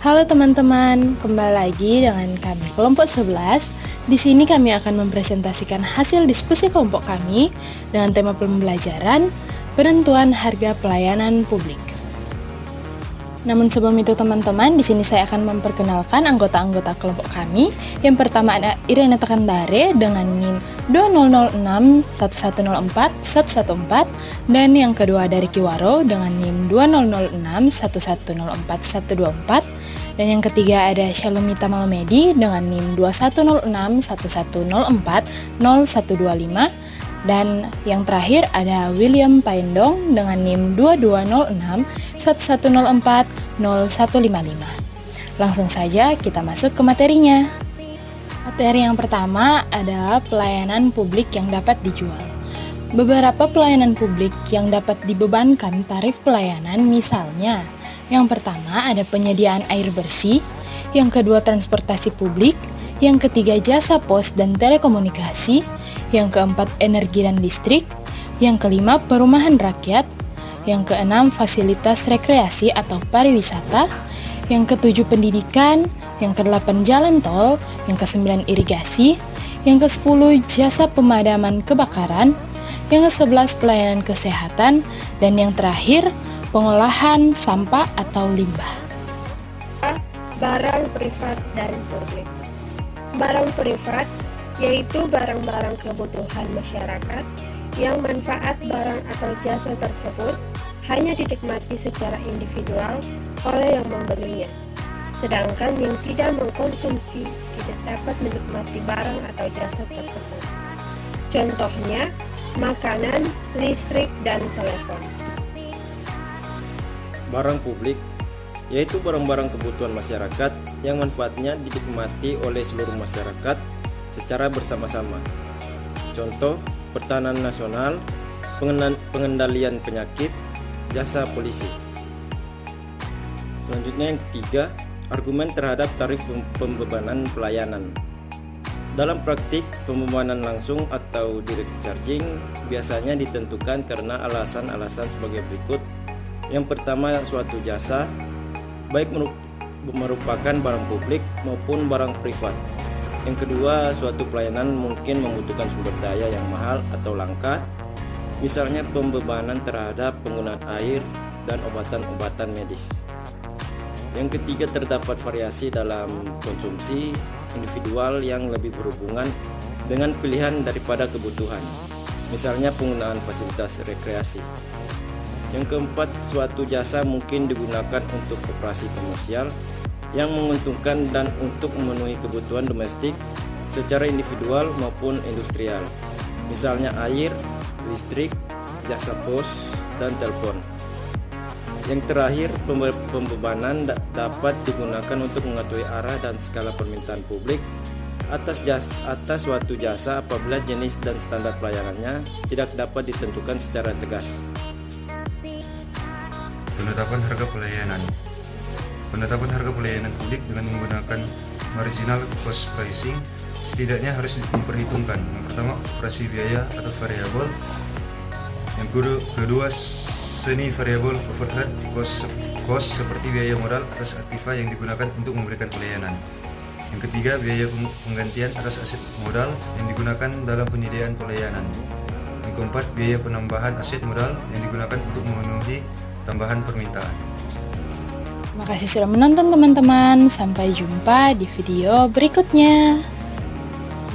Halo teman-teman, kembali lagi dengan kami kelompok 11. Di sini kami akan mempresentasikan hasil diskusi kelompok kami dengan tema pembelajaran penentuan harga pelayanan publik. Namun sebelum itu teman-teman, di sini saya akan memperkenalkan anggota-anggota kelompok kami. Yang pertama ada Irene Tekandare dengan NIM 2006-1104-114, dan yang kedua dari Kiwaro dengan NIM 2006-1104-124, dan yang ketiga ada Shalomita Malmedi dengan NIM 2106-1104-0125, dan yang terakhir ada William Paendong dengan NIM 2206-1104-0155. Langsung saja kita masuk ke materinya. Materi yang pertama adalah pelayanan publik yang dapat dijual. Beberapa pelayanan publik yang dapat dibebankan tarif pelayanan misalnya, yang pertama ada penyediaan air bersih, yang kedua transportasi publik, yang ketiga jasa pos dan telekomunikasi, yang keempat energi dan listrik, yang kelima perumahan rakyat, yang keenam fasilitas rekreasi atau pariwisata, yang ketujuh pendidikan, yang kedelapan jalan tol, yang kesembilan irigasi, yang kesepuluh jasa pemadaman kebakaran, yang kesebelas pelayanan kesehatan, dan yang terakhir pengolahan sampah atau limbah. Barang privat dan publik. Barang privat yaitu barang-barang kebutuhan masyarakat yang manfaat barang atau jasa tersebut hanya dinikmati secara individual oleh yang membelinya, sedangkan yang tidak mengkonsumsi tidak dapat menikmati barang atau jasa tersebut. Contohnya, makanan, listrik, dan telepon. Barang publik yaitu barang-barang kebutuhan masyarakat yang manfaatnya dinikmati oleh seluruh masyarakat secara bersama-sama. Contoh, pertahanan nasional, pengendalian penyakit, jasa polisi. Selanjutnya yang ketiga, argumen terhadap tarif pembebanan pelayanan. Dalam praktik, pembebanan langsung atau direct charging biasanya ditentukan karena alasan-alasan sebagai berikut. Yang pertama, suatu jasa, baik merupakan barang publik maupun barang privat. Yang kedua, suatu pelayanan mungkin membutuhkan sumber daya yang mahal atau langka, misalnya pembebanan terhadap penggunaan air dan obatan-obatan medis. Yang ketiga, terdapat variasi dalam konsumsi individual yang lebih berhubungan dengan pilihan daripada kebutuhan, misalnya penggunaan fasilitas rekreasi. Yang keempat, suatu jasa mungkin digunakan untuk operasi komersial yang menguntungkan dan untuk memenuhi kebutuhan domestik secara individual maupun industrial, misalnya air, listrik, jasa pos, dan telepon. Yang terakhir, pembebanan dapat digunakan untuk mengetahui arah dan skala permintaan publik atas suatu jasa apabila jenis dan standar pelayanannya tidak dapat ditentukan secara tegas. Penetapan harga pelayanan. Penetapan harga pelayanan publik dengan menggunakan marginal cost pricing setidaknya harus memperhitungkan yang pertama operasi biaya atau variabel, yang kedua semi variabel overhead cost seperti biaya modal atas aktiva yang digunakan untuk memberikan pelayanan, yang ketiga biaya penggantian atas aset modal yang digunakan dalam penyediaan pelayanan, yang keempat biaya penambahan aset modal yang digunakan untuk memenuhi tambahan permintaan. Terima kasih sudah menonton teman-teman. Sampai jumpa di video berikutnya.